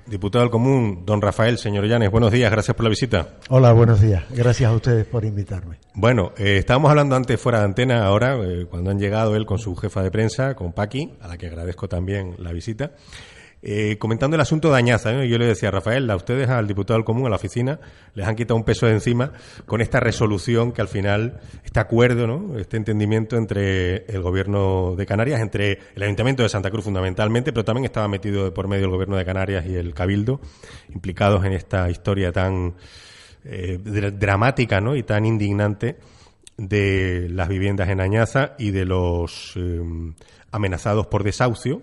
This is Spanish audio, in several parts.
Diputado del Común, don Rafael, señor Llanes, buenos días, gracias por la visita. Hola, buenos días, gracias a ustedes por invitarme. Bueno, estábamos hablando antes fuera de antena, ahora, cuando han llegado él con su jefa de prensa, con Paqui, a la que agradezco también la visita, comentando el asunto de Añaza, ¿no? Yo le decía a Rafael, a ustedes, al diputado del Común, a la oficina, les han quitado un peso de encima con esta resolución que al final, este acuerdo, ¿no? Este entendimiento entre el Gobierno de Canarias, entre el Ayuntamiento de Santa Cruz fundamentalmente, pero también estaba metido por medio el Gobierno de Canarias y el Cabildo, implicados en esta historia tan dramática, ¿no? Y tan indignante de las viviendas en Añaza y de los amenazados por desahucio.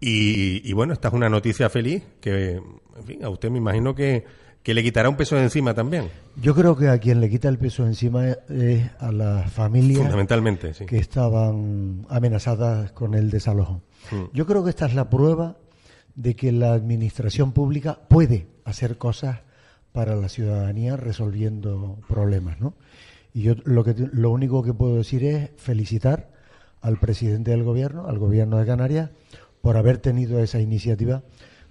Y bueno, esta es una noticia feliz que, en fin, a usted me imagino que le quitará un peso de encima también. Yo creo que a quien le quita el peso de encima es a las familias fundamentalmente, sí, que estaban amenazadas con el desalojo. Yo creo que esta es la prueba de que la administración pública puede hacer cosas para la ciudadanía resolviendo problemas, ¿no? Y yo lo único que puedo decir es felicitar al presidente del gobierno, al gobierno de Canarias, por haber tenido esa iniciativa,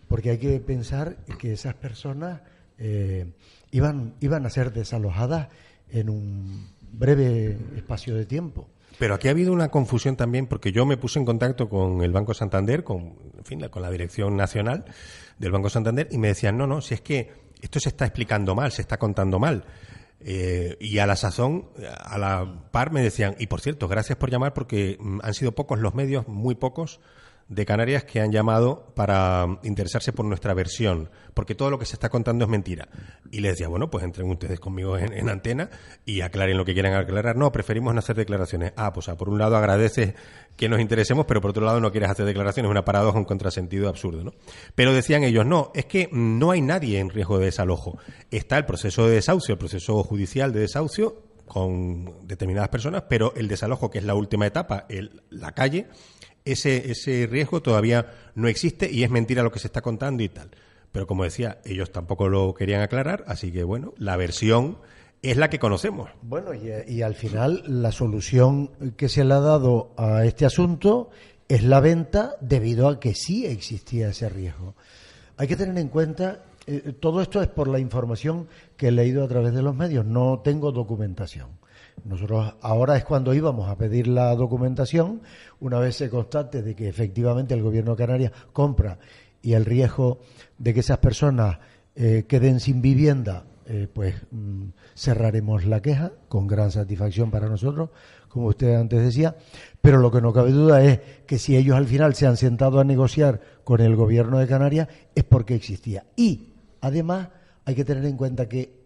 porque hay que pensar que esas personas iban a ser desalojadas en un breve espacio de tiempo. Pero aquí ha habido una confusión también, porque yo me puse en contacto con el Banco Santander, con la dirección nacional del Banco Santander, y me decían, no, si es que esto se está explicando mal, se está contando mal. Y a la sazón, a la par, me decían, y por cierto, gracias por llamar, porque han sido pocos los medios, muy pocos, de Canarias que han llamado para interesarse por nuestra versión, porque todo lo que se está contando es mentira. Y les decía, bueno, pues entren ustedes conmigo en antena y aclaren lo que quieran aclarar. No, preferimos no hacer declaraciones. Pues por un lado agradeces que nos interesemos, pero por otro lado no quieres hacer declaraciones. Es una paradoja, un contrasentido absurdo, ¿no? Pero decían ellos, no, es que no hay nadie en riesgo de desalojo. Está el proceso de desahucio, el proceso judicial de desahucio con determinadas personas, pero el desalojo, que es la última etapa, la calle, ese riesgo todavía no existe y es mentira lo que se está contando y tal. Pero como decía, ellos tampoco lo querían aclarar, así que bueno, la versión es la que conocemos. Bueno, y al final la solución que se le ha dado a este asunto es la venta, debido a que sí existía ese riesgo. Hay que tener en cuenta, todo esto es por la información que he leído a través de los medios, no tengo documentación. Nosotros ahora es cuando íbamos a pedir la documentación, una vez se constate de que efectivamente el Gobierno de Canarias compra y el riesgo de que esas personas queden sin vivienda, cerraremos la queja con gran satisfacción para nosotros, como usted antes decía, pero lo que no cabe duda es que si ellos al final se han sentado a negociar con el Gobierno de Canarias es porque existía. Y además hay que tener en cuenta que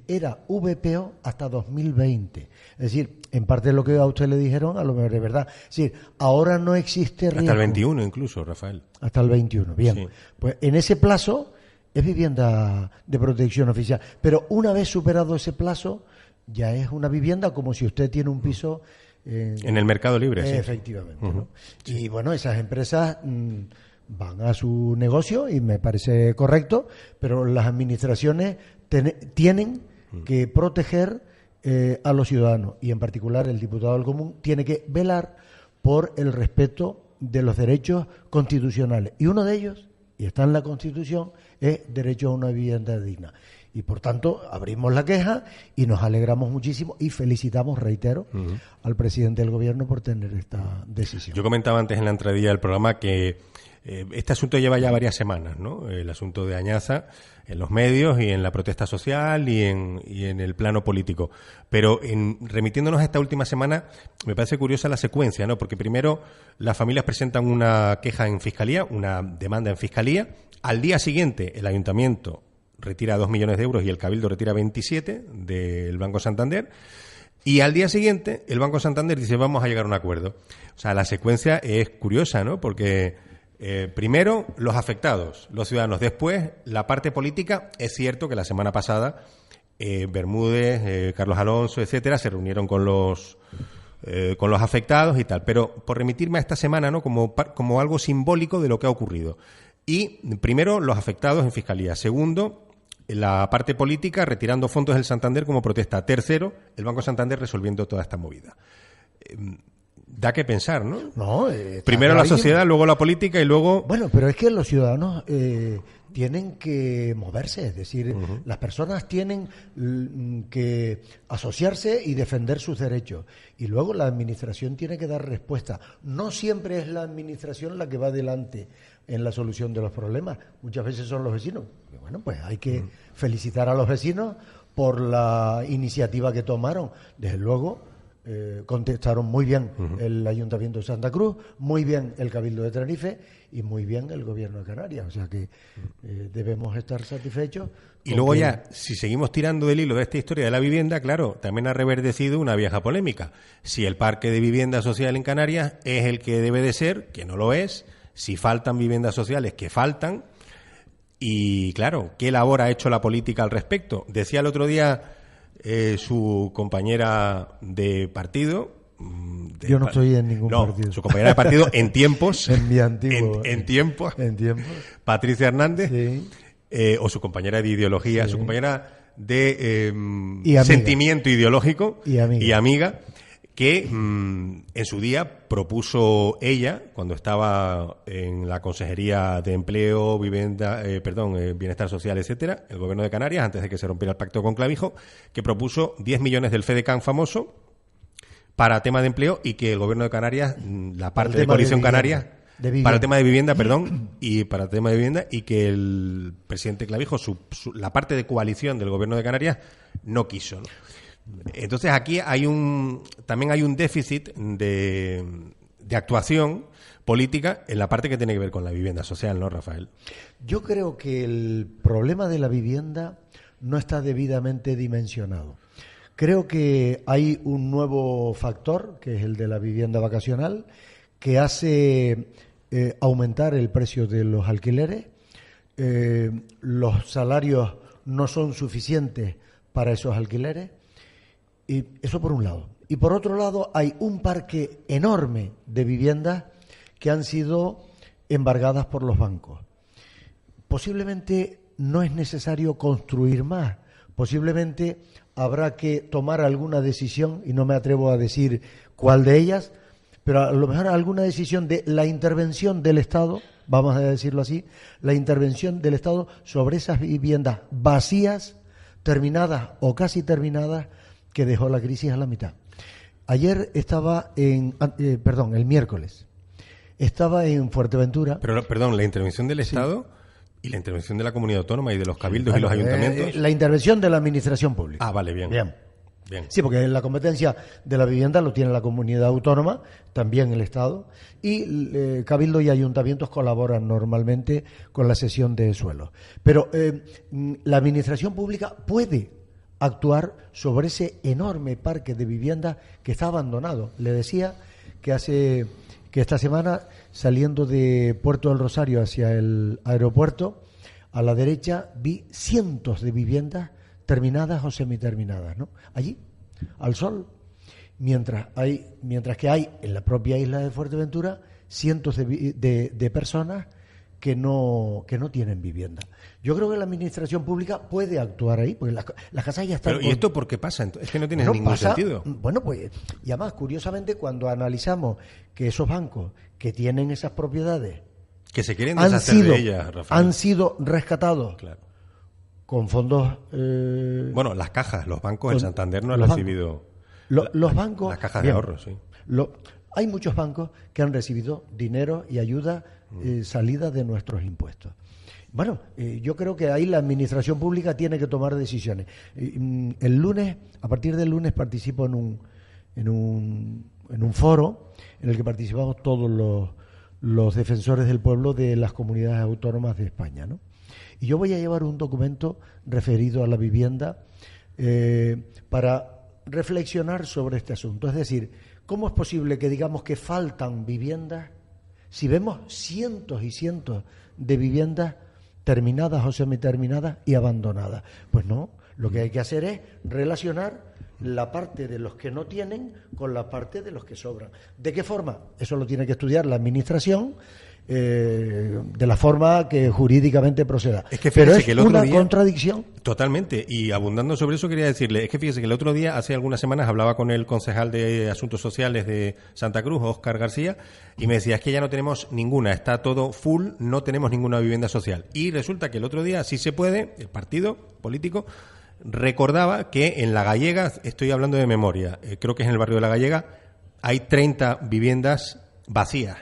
era VPO hasta 2020. Es decir, en parte de lo que a usted le dijeron, a lo mejor es verdad. Es decir, ahora no existe riesgo. Hasta el 21 incluso, Rafael. Hasta el 21, bien. Sí. Pues en ese plazo es vivienda de protección oficial. Pero una vez superado ese plazo, ya es una vivienda como si usted tiene un piso... en el mercado libre, sí. Efectivamente, ¿no? Sí. Y bueno, esas empresas... van a su negocio y me parece correcto, pero las administraciones tienen que proteger a los ciudadanos, y en particular el diputado del Común tiene que velar por el respeto de los derechos constitucionales, y uno de ellos, y está en la Constitución, es derecho a una vivienda digna. Y por tanto abrimos la queja y nos alegramos muchísimo y felicitamos, reitero, al presidente del Gobierno por tener esta decisión. Yo comentaba antes en la entradilla del programa que este asunto lleva ya varias semanas, ¿no? El asunto de Añaza en los medios y en la protesta social y en el plano político. Pero remitiéndonos a esta última semana, me parece curiosa la secuencia, ¿no? Porque primero las familias presentan una queja en Fiscalía, una demanda en Fiscalía. Al día siguiente el Ayuntamiento retira 2 millones de euros y el Cabildo retira 27 del Banco Santander. Y al día siguiente el Banco Santander dice, vamos a llegar a un acuerdo. O sea, la secuencia es curiosa, ¿no? Porque primero los afectados, los ciudadanos. Después la parte política. Es cierto que la semana pasada Bermúdez, Carlos Alonso, etcétera, se reunieron con los afectados y tal. Pero por remitirme a esta semana, ¿no? Como algo simbólico de lo que ha ocurrido. Y primero los afectados en Fiscalía. Segundo, la parte política retirando fondos del Santander como protesta. Tercero, el Banco Santander resolviendo toda esta movida. da que pensar, ¿no? No, primero la sociedad, luego la política y luego... Bueno, pero es que los ciudadanos tienen que moverse, es decir, las personas tienen que asociarse y defender sus derechos. Y luego la administración tiene que dar respuesta. No siempre es la administración la que va adelante en la solución de los problemas. Muchas veces son los vecinos. Y bueno, pues hay que felicitar a los vecinos por la iniciativa que tomaron. Desde luego, contestaron muy bien el Ayuntamiento de Santa Cruz, muy bien el Cabildo de Tenerife y muy bien el Gobierno de Canarias. O sea que debemos estar satisfechos. Y luego ya, si seguimos tirando del hilo de esta historia de la vivienda, claro, también ha reverdecido una vieja polémica. Si el parque de vivienda social en Canarias es el que debe de ser, que no lo es, si faltan viviendas sociales, que faltan. Y claro, ¿qué labor ha hecho la política al respecto? Decía el otro día su compañera de partido... Yo no estoy en ningún partido. Su compañera de partido en tiempos... en mi antiguo... En tiempos. En tiempos. Patricia Hernández. Sí. O su compañera de ideología, Sí. su compañera de Y sentimiento ideológico y amiga, que en su día propuso ella, cuando estaba en la Consejería de Empleo, Bienestar Social, etcétera, el Gobierno de Canarias, antes de que se rompiera el pacto con Clavijo, que propuso 10 millones del FEDECAN famoso para tema de empleo y que el Gobierno de Canarias, la parte de Coalición Canaria, para el tema de vivienda, y para el tema de vivienda, y que el presidente Clavijo, la parte de coalición del Gobierno de Canarias, no quiso, ¿no? Entonces aquí también hay un déficit de actuación política en la parte que tiene que ver con la vivienda social, ¿no, Rafael? Yo creo que el problema de la vivienda no está debidamente dimensionado. Creo que hay un nuevo factor, que es el de la vivienda vacacional, que hace aumentar el precio de los alquileres. Los salarios no son suficientes para esos alquileres. Y eso por un lado. Y por otro lado, hay un parque enorme de viviendas que han sido embargadas por los bancos. Posiblemente no es necesario construir más. Posiblemente habrá que tomar alguna decisión, y no me atrevo a decir cuál de ellas, pero a lo mejor alguna decisión de la intervención del Estado, vamos a decirlo así, la intervención del Estado sobre esas viviendas vacías, terminadas o casi terminadas, que dejó la crisis a la mitad. Ayer estaba el miércoles, estaba en Fuerteventura. Pero, perdón, la intervención del Estado y la intervención de la comunidad autónoma y de los cabildos y los ayuntamientos. La intervención de la administración pública. Ah, vale, bien. Sí, porque la competencia de la vivienda lo tiene la comunidad autónoma, también el Estado, y cabildo y ayuntamientos colaboran normalmente con la cesión de suelos. Pero la administración pública puede actuar sobre ese enorme parque de viviendas que está abandonado. Le decía que esta semana, saliendo de Puerto del Rosario hacia el aeropuerto, a la derecha vi cientos de viviendas terminadas o semiterminadas, ¿no? Allí, al sol, mientras que hay en la propia isla de Fuerteventura cientos de personas que no tienen vivienda. Yo creo que la administración pública puede actuar ahí, porque las casas ya están... Pero, ¿y esto por qué pasa? Es que no tiene ningún sentido. Bueno, pues, y además, curiosamente, cuando analizamos que esos bancos que tienen esas propiedades... Que se quieren deshacer de ellas, Rafael. Han sido rescatados con fondos... bueno, las cajas, los bancos, el Santander no han recibido... Los bancos... Las cajas de ahorro, sí. Hay muchos bancos que han recibido dinero y ayuda salida de nuestros impuestos. Bueno, yo creo que ahí la administración pública tiene que tomar decisiones. El lunes, a partir del lunes, participo en un foro en el que participamos todos los defensores del pueblo de las comunidades autónomas de España, ¿no? Y yo voy a llevar un documento referido a la vivienda para reflexionar sobre este asunto. Es decir, ¿cómo es posible que digamos que faltan viviendas si vemos cientos y cientos de viviendas terminadas o semiterminadas y abandonadas? Pues no, lo que hay que hacer es relacionar la parte de los que no tienen con la parte de los que sobran. ¿De qué forma? Eso lo tiene que estudiar la administración, de la forma que jurídicamente proceda. Es que pero fíjese es que el otro una día, contradicción. Totalmente. Y abundando sobre eso, quería decirle, es que fíjese que el otro día, hace algunas semanas, hablaba con el concejal de Asuntos Sociales de Santa Cruz, Óscar García, y me decía, es que ya no tenemos ninguna, está todo full, no tenemos ninguna vivienda social. Y resulta que el otro día, sí se puede, el partido político recordaba que en La Gallega, estoy hablando de memoria, creo que es en el barrio de La Gallega, hay 30 viviendas vacías,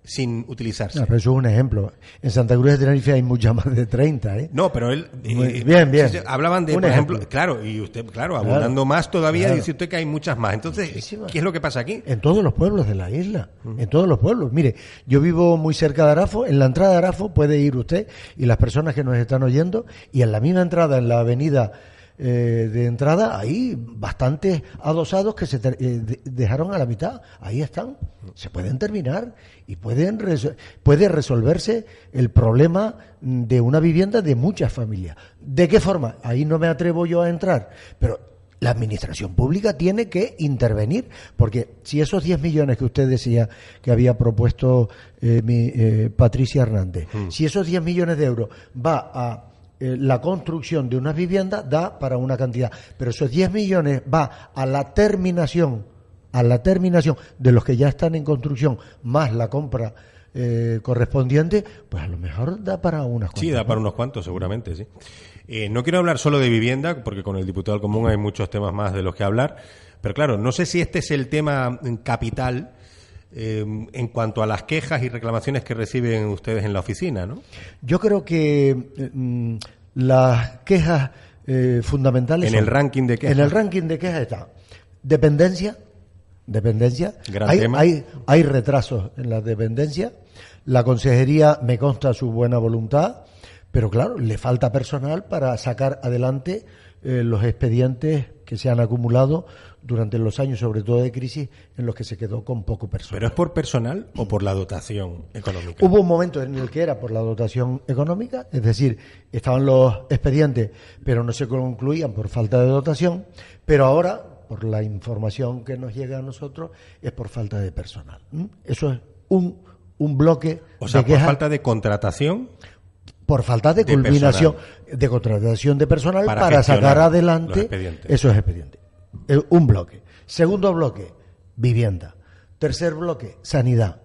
sin utilizarse. No, pero eso es un ejemplo. En Santa Cruz de Tenerife hay muchas más de 30, ¿eh? No, pero él... bien. hablaban de, Un por ejemplo, ejemplo. claro, y usted, claro, abundando más todavía, Claro. dice usted que hay muchas más. Entonces, Muchísimas. ¿qué es lo que pasa aquí? En todos los pueblos de la isla, en todos los pueblos. Mire, yo vivo muy cerca de Arafo, en la entrada de Arafo puede ir usted y las personas que nos están oyendo, y en la misma entrada, en la avenida de entrada, hay bastantes adosados que se dejaron a la mitad. Ahí están. Se pueden terminar y puede resolverse el problema de una vivienda de muchas familias. ¿De qué forma? Ahí no me atrevo yo a entrar, pero la administración pública tiene que intervenir, porque si esos 10 millones que usted decía que había propuesto Patricia Hernández, si esos 10 millones de euros va a la construcción de una vivienda, da para una cantidad, pero esos 10 millones va a la terminación de los que ya están en construcción, más la compra correspondiente, pues a lo mejor da para unas cuantas. Sí, da para unos cuantos, seguramente, sí. No quiero hablar solo de vivienda, porque con el diputado del Común hay muchos temas más de los que hablar, pero claro, no sé si este es el tema capital en cuanto a las quejas y reclamaciones que reciben ustedes en la oficina, ¿no? Yo creo que las quejas fundamentales en el ranking de quejas. En el ranking de quejas está dependencia. Gran tema. Hay retrasos en la dependencia. La consejería me consta su buena voluntad, pero claro, le falta personal para sacar adelante los expedientes que se han acumulado durante los años, sobre todo de crisis, en los que se quedó con poco personal. ¿Pero es por personal o por la dotación económica? Hubo un momento en el que era por la dotación económica, es decir, estaban los expedientes, pero no se concluían por falta de dotación, pero ahora, por la información que nos llega a nosotros, es por falta de personal. Eso es un bloque o sea, de por quejas. falta de contratación. Por falta de culminación, de contratación de personal para sacar adelante esos expedientes. Un bloque. Segundo bloque, vivienda. Tercer bloque, sanidad.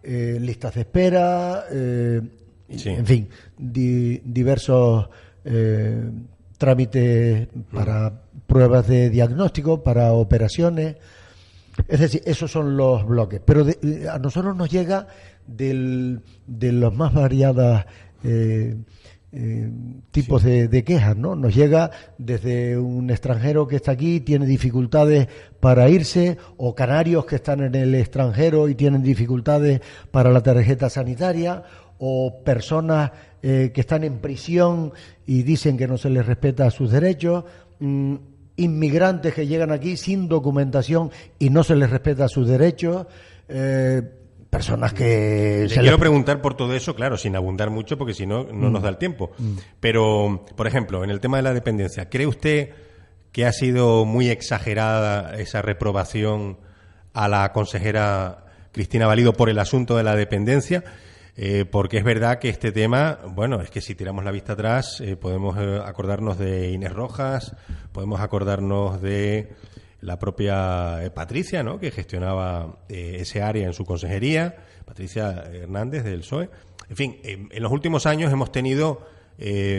Listas de espera, Sí. en fin, diversos trámites para pruebas de diagnóstico, para operaciones. Es decir, esos son los bloques. Pero a nosotros nos llega de los más variadas tipos de quejas, ¿no? Nos llega desde un extranjero que está aquí, tiene dificultades para irse, o canarios que están en el extranjero y tienen dificultades para la tarjeta sanitaria, o personas que están en prisión y dicen que no se les respeta sus derechos, inmigrantes que llegan aquí sin documentación y no se les respeta sus derechos, personas que... Quiero preguntar por todo eso, claro, sin abundar mucho, porque si no, no nos da el tiempo. Pero, por ejemplo, en el tema de la dependencia, ¿cree usted que ha sido muy exagerada esa reprobación a la consejera Cristina Valido por el asunto de la dependencia? Porque es verdad que este tema, bueno, es que si tiramos la vista atrás, podemos acordarnos de Inés Rojas, podemos acordarnos de la propia Patricia, ¿no?, que gestionaba ese área en su consejería, Patricia Hernández del PSOE. En fin, en los últimos años hemos tenido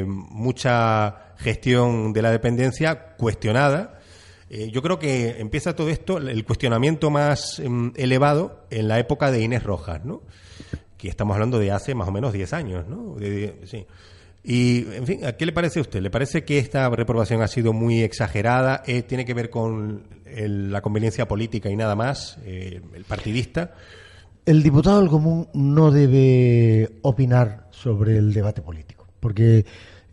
mucha gestión de la dependencia cuestionada. Yo creo que empieza todo esto, el cuestionamiento más elevado en la época de Inés Rojas, ¿no?, que estamos hablando de hace más o menos 10 años, ¿no? Sí. Y, en fin, ¿a qué le parece a usted? ¿Le parece que esta reprobación ha sido muy exagerada? ¿Tiene que ver con la conveniencia política y nada más? ¿El partidista? El diputado del Común no debe opinar sobre el debate político, porque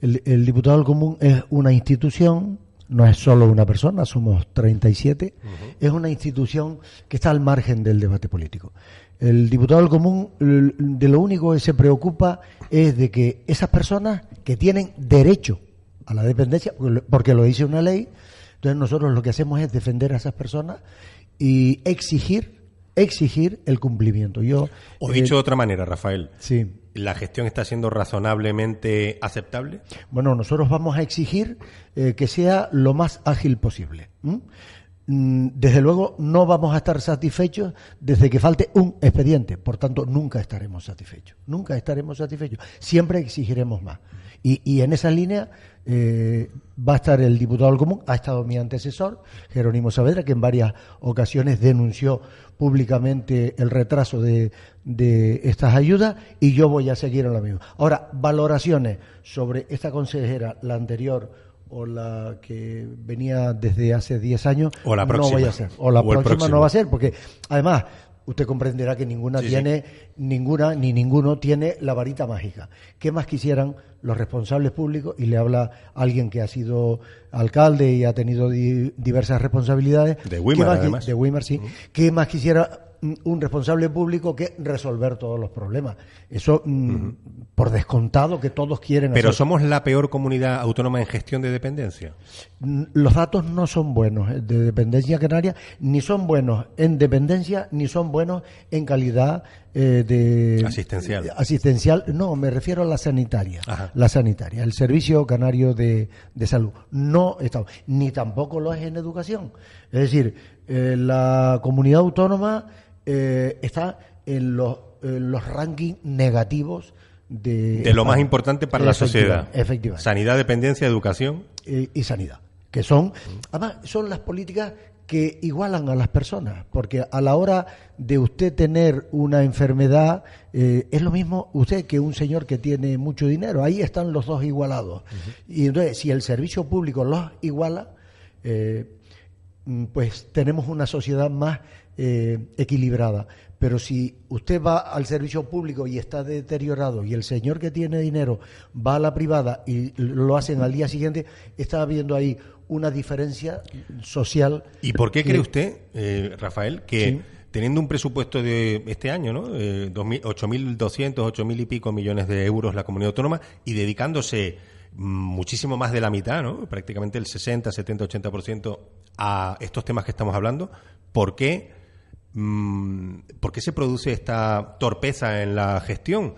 el diputado del Común es una institución, no es solo una persona, somos 37, es una institución que está al margen del debate político. El diputado del Común de lo único que se preocupa es de que esas personas que tienen derecho a la dependencia, porque lo dice una ley, entonces nosotros lo que hacemos es defender a esas personas y exigir exigir el cumplimiento. O dicho de otra manera, Rafael, sí. ¿la gestión está siendo razonablemente aceptable? Bueno, nosotros vamos a exigir que sea lo más ágil posible. Desde luego no vamos a estar satisfechos desde que falte un expediente, por tanto nunca estaremos satisfechos, siempre exigiremos más. Y en esa línea va a estar el diputado del Común, ha estado mi antecesor, Jerónimo Saavedra, que en varias ocasiones denunció públicamente el retraso de estas ayudas, y yo voy a seguir en lo mismo. Ahora, valoraciones sobre esta consejera, la anterior o la que venía desde hace 10 años, o la próxima, no voy a hacer. O la próxima no va a ser, porque además usted comprenderá que ninguna sí, tiene, ninguna ni ninguno tiene la varita mágica. ¿Qué más quisieran los responsables públicos? Y le habla alguien que ha sido alcalde y ha tenido diversas responsabilidades. De Weimar, además. De Weimar, sí. ¿Qué más quisiera un responsable público que resolver todos los problemas? Eso, por descontado, que todos quieren hacer. Pero somos la peor comunidad autónoma en gestión de dependencia. Los datos no son buenos de dependencia canaria, ni son buenos en dependencia, ni son buenos en calidad de asistencial. No, me refiero a la sanitaria. Ajá. La sanitaria, el Servicio Canario de Salud. No está, ni tampoco lo es en educación. Es decir, la comunidad autónoma está en los rankings negativos de lo más importante para la sociedad. Efectivamente. Sanidad, dependencia, educación. Y sanidad, que son, además, son las políticas que igualan a las personas, porque a la hora de usted tener una enfermedad, es lo mismo usted que un señor que tiene mucho dinero. Ahí están los dos igualados. Y entonces, si el servicio público los iguala, pues tenemos una sociedad más equilibrada. Pero si usted va al servicio público y está deteriorado, y el señor que tiene dinero va a la privada y lo hacen al día siguiente, está habiendo ahí una diferencia social. ¿Y por qué cree usted, Rafael, que sí, teniendo un presupuesto de este año, ¿no? 8.200, 8.000 y pico millones de euros la comunidad autónoma, y dedicándose muchísimo más de la mitad, ¿no? Prácticamente el 60, 70, 80% a estos temas que estamos hablando, ¿por qué se produce esta torpeza en la gestión?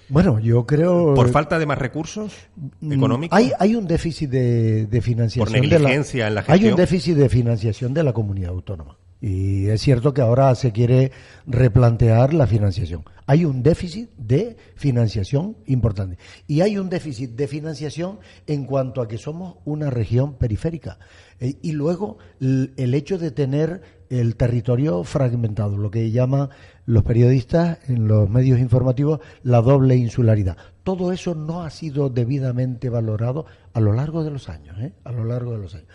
Bueno, yo creo... ¿Por falta de más recursos económicos? Hay un déficit de financiación. ¿Por negligencia en la gestión? Hay un déficit de financiación de la comunidad autónoma. Y es cierto que ahora se quiere replantear la financiación. Hay un déficit de financiación importante. Y hay un déficit de financiación en cuanto a que somos una región periférica. Y luego el hecho de tener el territorio fragmentado, lo que llaman los periodistas en los medios informativos la doble insularidad. Todo eso no ha sido debidamente valorado a lo largo de los años, a lo largo de los años.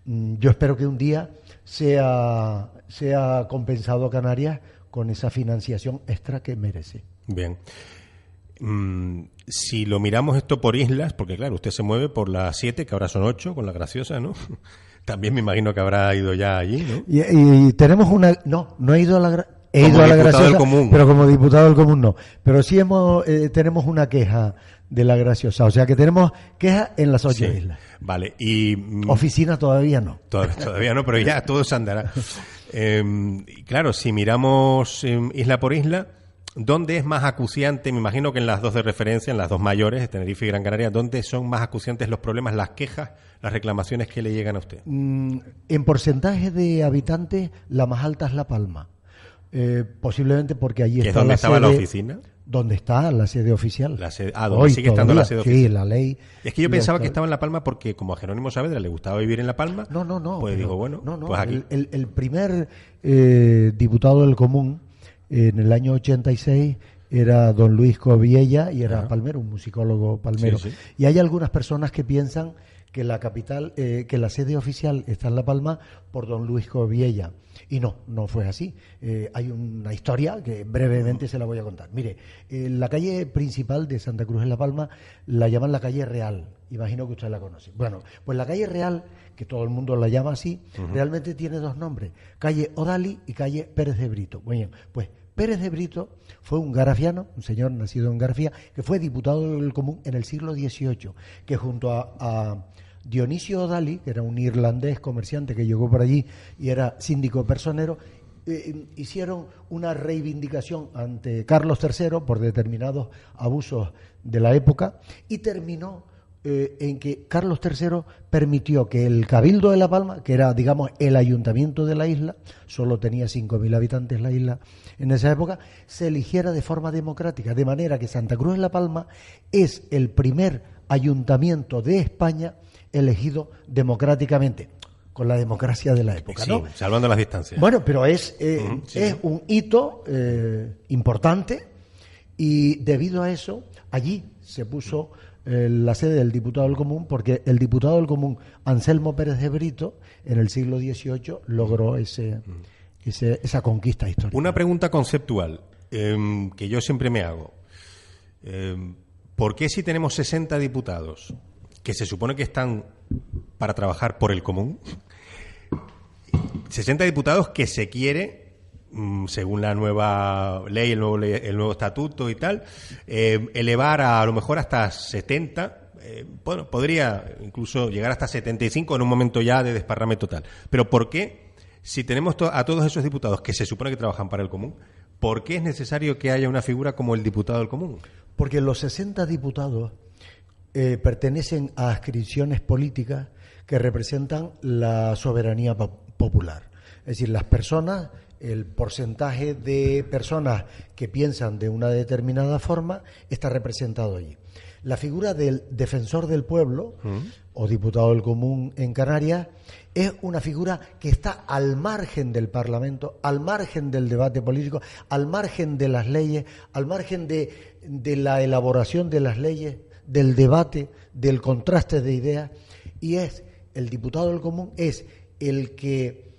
Yo espero que un día sea compensado Canarias con esa financiación extra que merece. Bien. Si lo miramos esto por islas, porque claro, usted se mueve por las 7, que ahora son 8, con la Graciosa, ¿no? También me imagino que habrá ido ya allí, ¿no? Y tenemos una... No he ido a la... He ido a la Graciosa, pero como diputado del Común no. Pero sí tenemos una queja de la Graciosa, o sea que tenemos quejas en las 8 islas. Vale, y... Oficina todavía no. Todavía no, pero ya todo se andará. Claro, si miramos isla por isla, ¿dónde es más acuciante? Me imagino que en las dos de referencia, en las dos mayores, Tenerife y Gran Canaria, ¿dónde son más acuciantes los problemas, las quejas, las reclamaciones que le llegan a usted? En porcentaje de habitantes, la más alta es La Palma. Posiblemente porque allí está ¿Dónde estaba la oficina? ¿Dónde está la sede oficial? ¿Dónde sigue estando la sede oficial? Sí, la ley. Es que yo pensaba que estaba en La Palma porque, como a Jerónimo Saavedra le gustaba vivir en La Palma, pues digo, bueno, pues aquí. El primer diputado del Común en el año 86 era don Luis Coviella y era palmero, un musicólogo palmero. Sí. Y hay algunas personas que piensan que la capital, que la sede oficial está en La Palma por don Luis Coviella. Y no fue así. Hay una historia que brevemente se la voy a contar. Mire, la calle principal de Santa Cruz en La Palma la llaman la calle Real. Imagino que usted la conoce. Bueno, pues la calle Real, que todo el mundo la llama así, realmente tiene dos nombres. Calle Odali y calle Pérez de Brito. Bueno, pues Pérez de Brito fue un garafiano, un señor nacido en García, que fue diputado del Común en el siglo XVIII, que junto a Dionisio O'Daly, que era un irlandés comerciante que llegó por allí y era síndico personero, hicieron una reivindicación ante Carlos III por determinados abusos de la época y terminó en que Carlos III permitió que el Cabildo de La Palma, que era, digamos, el ayuntamiento de la isla, solo tenía 5.000 habitantes la isla en esa época, se eligiera de forma democrática, de manera que Santa Cruz de La Palma es el primer ayuntamiento de España elegido democráticamente, con la democracia de la época, ¿no? Sí, salvando las distancias. Bueno, pero es un hito importante y debido a eso, allí se puso la sede del diputado del Común, porque el diputado del Común, Anselmo Pérez de Brito, en el siglo XVIII logró esa conquista histórica. Una pregunta conceptual que yo siempre me hago. ¿Por qué si tenemos 60 diputados que se supone que están para trabajar por el común, 60 diputados que se quiere, según la nueva ley, el nuevo estatuto y tal, elevar a lo mejor hasta 70, bueno, podría incluso llegar hasta 75 en un momento ya de desparrame total. Pero ¿por qué, si tenemos a todos esos diputados que se supone que trabajan para el común, por qué es necesario que haya una figura como el diputado del común? Porque los 60 diputados pertenecen a adscripciones políticas que representan la soberanía popular. Es decir, las personas, el porcentaje de personas que piensan de una determinada forma está representado allí. La figura del defensor del pueblo, o diputado del común en Canarias, es una figura que está al margen del Parlamento, al margen del debate político, al margen de las leyes, al margen de la elaboración de las leyes, del debate, del contraste de ideas, y es el diputado del común es el que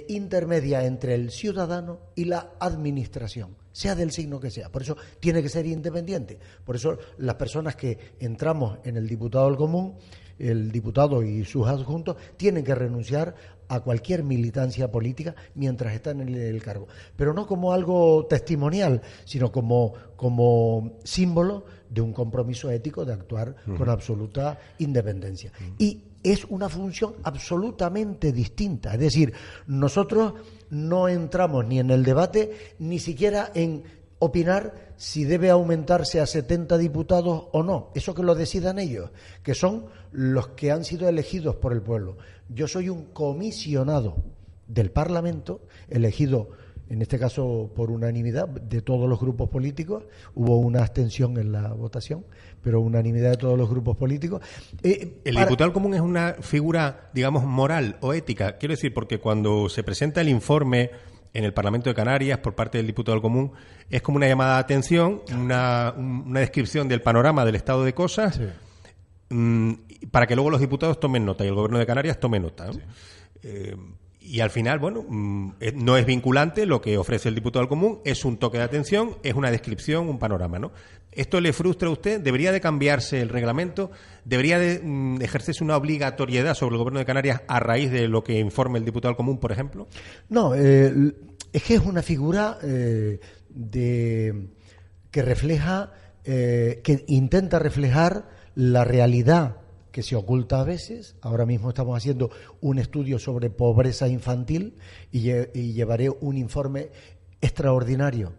intermedia entre el ciudadano y la administración, sea del signo que sea. Por eso tiene que ser independiente. Por eso las personas que entramos en el diputado del común, el diputado y sus adjuntos, tienen que renunciar a cualquier militancia política mientras están en el cargo. Pero no como algo testimonial, sino como símbolo de un compromiso ético de actuar con absoluta independencia. Y es una función absolutamente distinta. Es decir, nosotros no entramos ni en el debate, ni siquiera en opinar si debe aumentarse a 70 diputados o no. Eso que lo decidan ellos, que son los que han sido elegidos por el pueblo. Yo soy un comisionado del Parlamento, elegido en este caso por unanimidad de todos los grupos políticos. Hubo una abstención en la votación, pero unanimidad de todos los grupos políticos. ¿El diputado común es una figura, digamos, moral o ética? Quiero decir, porque cuando se presenta el informe en el Parlamento de Canarias por parte del diputado del común, es como una llamada de atención, una descripción del panorama del estado de cosas, sí, para que luego los diputados tomen nota y el Gobierno de Canarias tome nota, ¿no? Sí. Y al final, bueno, no es vinculante lo que ofrece el diputado del común, es un toque de atención, es una descripción, un panorama, ¿no? ¿Esto le frustra a usted? ¿Debería de cambiarse el reglamento? ¿Debería de ejercerse una obligatoriedad sobre el Gobierno de Canarias a raíz de lo que informe el diputado del común, por ejemplo? No, es que es una figura que refleja, que intenta reflejar la realidad que se oculta a veces. Ahora mismo estamos haciendo un estudio sobre pobreza infantil y llevaré un informe extraordinario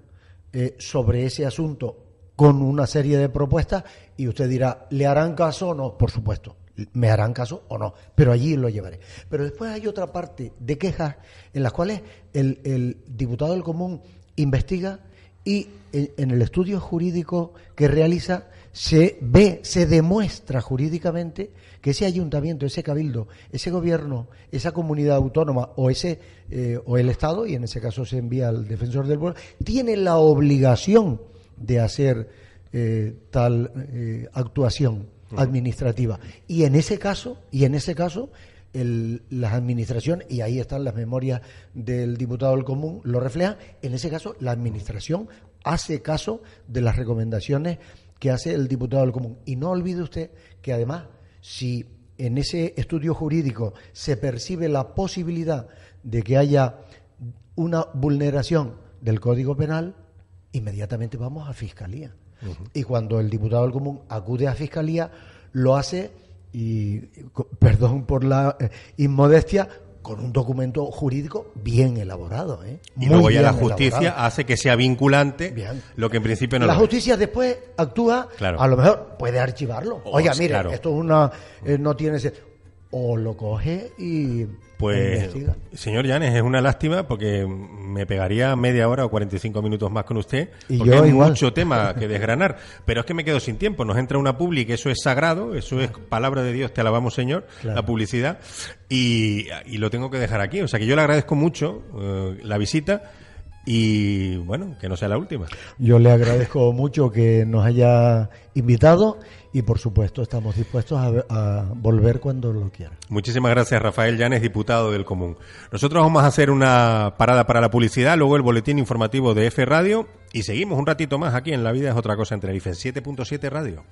sobre ese asunto con una serie de propuestas y usted dirá, ¿le harán caso o no? Por supuesto, me harán caso o no, pero allí lo llevaré. Pero después hay otra parte de quejas en las cuales el diputado del común investiga y en el estudio jurídico que realiza se demuestra jurídicamente que ese ayuntamiento, ese cabildo, ese gobierno, esa comunidad autónoma o el Estado, y en ese caso se envía al defensor del pueblo, tiene la obligación de hacer tal actuación administrativa. Y en ese caso las administraciones, y ahí están las memorias del diputado del común, lo reflejan, en ese caso la administración hace caso de las recomendaciones que hace el diputado del común. Y no olvide usted que además, si en ese estudio jurídico se percibe la posibilidad de que haya una vulneración del Código Penal, inmediatamente vamos a Fiscalía. Uh-huh. Y cuando el diputado del común acude a Fiscalía, lo hace, y perdón por la inmodestia, con un documento jurídico bien elaborado. Y luego ya la justicia hace que sea vinculante, lo que en principio no la lo justicia después actúa, a lo mejor puede archivarlo. Oiga, mire, esto es no tiene... O lo coge y investiga. Señor Llanes, es una lástima porque me pegaría media hora o 45 minutos más con usted, y porque yo hay igual. mucho tema que desgranar. Pero es que me quedo sin tiempo. Nos entra una publi, que eso es sagrado, eso es palabra de Dios, te alabamos, Señor, la publicidad, y lo tengo que dejar aquí. O sea que yo le agradezco mucho la visita. Y bueno, que no sea la última. Yo le agradezco mucho que nos haya invitado y por supuesto estamos dispuestos a volver cuando lo quiera. Muchísimas gracias, Rafael Llanes, diputado del Común. Nosotros vamos a hacer una parada para la publicidad, luego el boletín informativo de F Radio y seguimos un ratito más aquí en La Vida es otra cosa en Tenerife, 7.7 Radio.